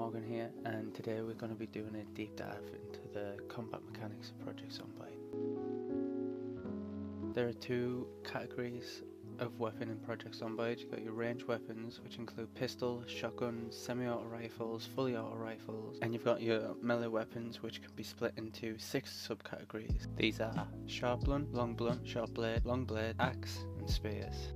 Morgan here, and today we're going to be doing a deep dive into the combat mechanics of Project Zomboid. There are two categories of weapon in Project Zomboid. You've got your ranged weapons, which include pistols, shotguns, semi-auto rifles, fully auto rifles, and you've got your melee weapons, which can be split into 6 subcategories. These are sharp blunt, long blunt, short blade, long blade, axe, and spears.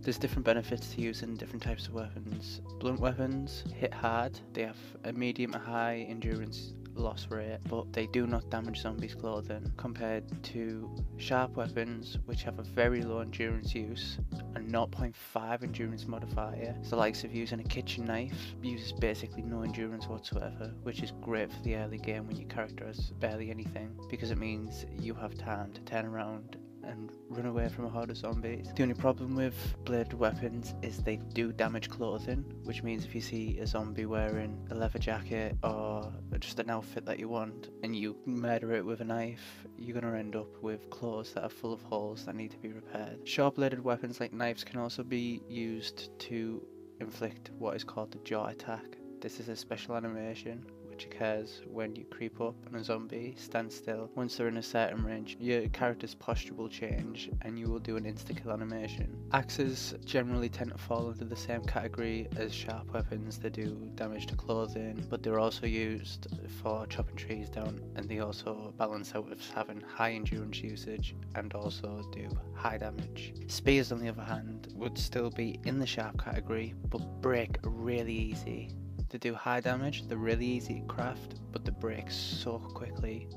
There's different benefits to using different types of weapons. Blunt weapons hit hard, they have a medium to high endurance loss rate, but they do not damage zombies' clothing, compared to sharp weapons, which have a very low endurance use, a 0.5 endurance modifier. So the likes of using a kitchen knife uses basically no endurance whatsoever, which is great for the early game when your character has barely anything, because it means you have time to turn around and run away from a horde of zombies. The only problem with bladed weapons is they do damage clothing, which means if you see a zombie wearing a leather jacket or just an outfit that you want and you murder it with a knife, you're going to end up with clothes that are full of holes that need to be repaired. Sharp bladed weapons like knives can also be used to inflict what is called the jaw attack. This is a special animation which occurs when you creep up on a zombie, stand still. Once they're in a certain range, your character's posture will change and you will do an insta-kill animation. Axes generally tend to fall under the same category as sharp weapons. They do damage to clothing, but they're also used for chopping trees down, and they also balance out with having high endurance usage and also do high damage. Spears, on the other hand, would still be in the sharp category, but break really easy. They do high damage, they're really easy to craft, but they break so quickly.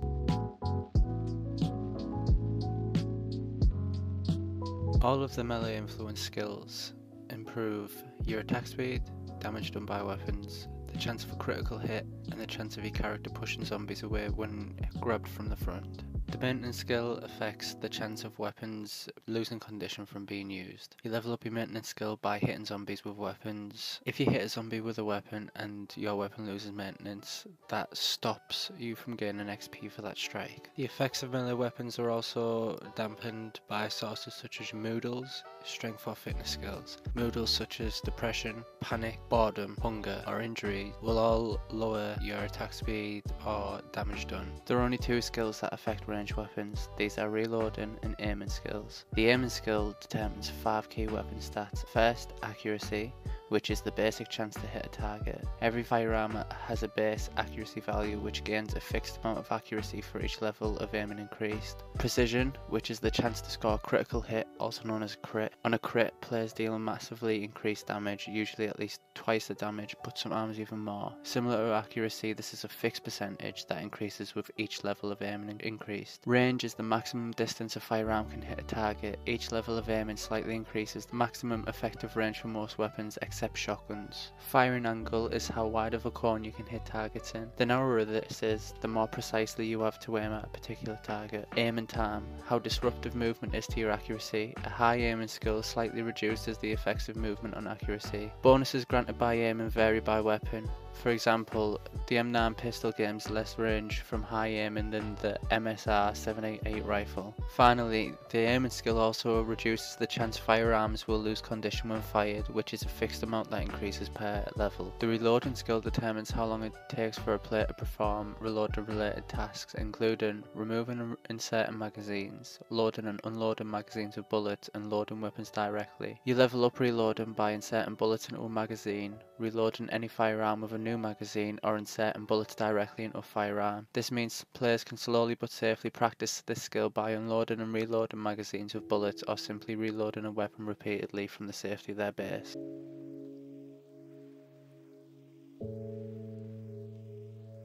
All of the melee influence skills improve your attack speed, damage done by weapons, the chance of a critical hit, and the chance of your character pushing zombies away when grabbed from the front. The maintenance skill affects the chance of weapons losing condition from being used. You level up your maintenance skill by hitting zombies with weapons. If you hit a zombie with a weapon and your weapon loses maintenance, that stops you from gaining XP for that strike. The effects of melee weapons are also dampened by sources such as moodles, strength or fitness skills. Moodles such as depression, panic, boredom, hunger or injury will all lower your attack speed or damage done. There are only 2 skills that affect range weapons. These are reloading and aiming skills. The aiming skill determines 5 key weapon stats. First, accuracy, which is the basic chance to hit a target. Every firearm has a base accuracy value which gains a fixed amount of accuracy for each level of aiming increased. Precision, which is the chance to score a critical hit, also known as a crit. On a crit, players deal massively increased damage, usually at least twice the damage, but sometimes even more. Similar to accuracy, this is a fixed percentage that increases with each level of aiming increased. Range is the maximum distance a firearm can hit a target. Each level of aiming slightly increases the maximum effective range for most weapons except shotguns. Firing angle is how wide of a cone you can hit targets in. The narrower this is, the more precisely you have to aim at a particular target. Aiming time, how disruptive movement is to your accuracy. A high aiming skill slightly reduces the effects of movement on accuracy. Bonuses granted by aiming vary by weapon. For example, the M9 pistol gains less range from high aiming than the MSR 788 rifle. Finally, the aiming skill also reduces the chance firearms will lose condition when fired, which is a fixed amount that increases per level. The reloading skill determines how long it takes for a player to perform reloading related tasks, including removing and inserting magazines, loading and unloading magazines of bullets, and loading weapons directly. You level up reloading by inserting bullets into a magazine, reloading any firearm with a new magazine, or inserting bullets directly into a firearm. This means players can slowly but safely practice this skill by unloading and reloading magazines with bullets, or simply reloading a weapon repeatedly from the safety of their base.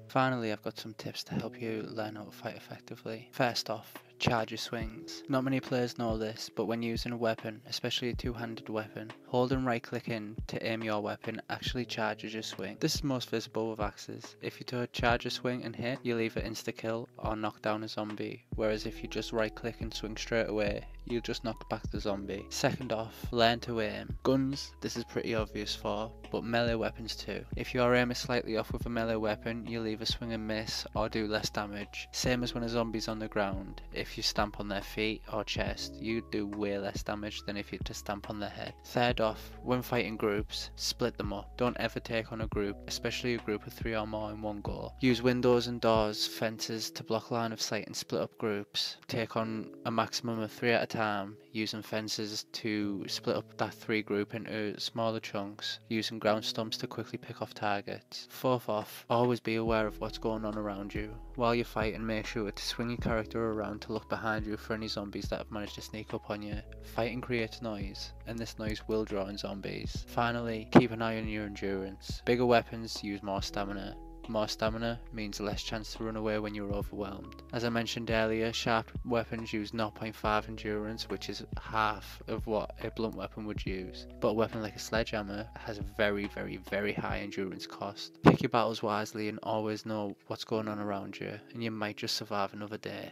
Finally, I've got some tips to help you learn how to fight effectively. First off, charge your swings. Not many players know this, but when using a weapon, especially a two-handed weapon, hold and right click in to aim your weapon actually charges your swing. This is most visible with axes. If you do a charge a swing and hit, you'll either insta-kill or knock down a zombie, whereas if you just right click and swing straight away, you'll just knock back the zombie. Second off, learn to aim. Guns, this is pretty obvious for, but melee weapons too. If your aim is slightly off with a melee weapon, you'll either swing and miss or do less damage. Same as when a zombie's on the ground. If you stamp on their feet or chest, you do way less damage than if you just stamp on their head. Third off, when fighting groups, split them up. Don't ever take on a group, especially a group of 3 or more in one go. Use windows and doors, fences to block line of sight and split up groups. Take on a maximum of 3 at a time, using fences to split up that 3 group into smaller chunks, using ground stumps to quickly pick off targets. Fourth off, always be aware of what's going on around you. While you're fighting, make sure to swing your character around to look behind you for any zombies that have managed to sneak up on you. Fighting creates noise, and this noise will draw in zombies. Finally, keep an eye on your endurance. Bigger weapons use more stamina. More stamina means less chance to run away when you're overwhelmed. As I mentioned earlier, sharp weapons use 0.5 endurance, which is half of what a blunt weapon would use. But a weapon like a sledgehammer has a very high endurance cost. Pick your battles wisely and always know what's going on around you, and you might just survive another day.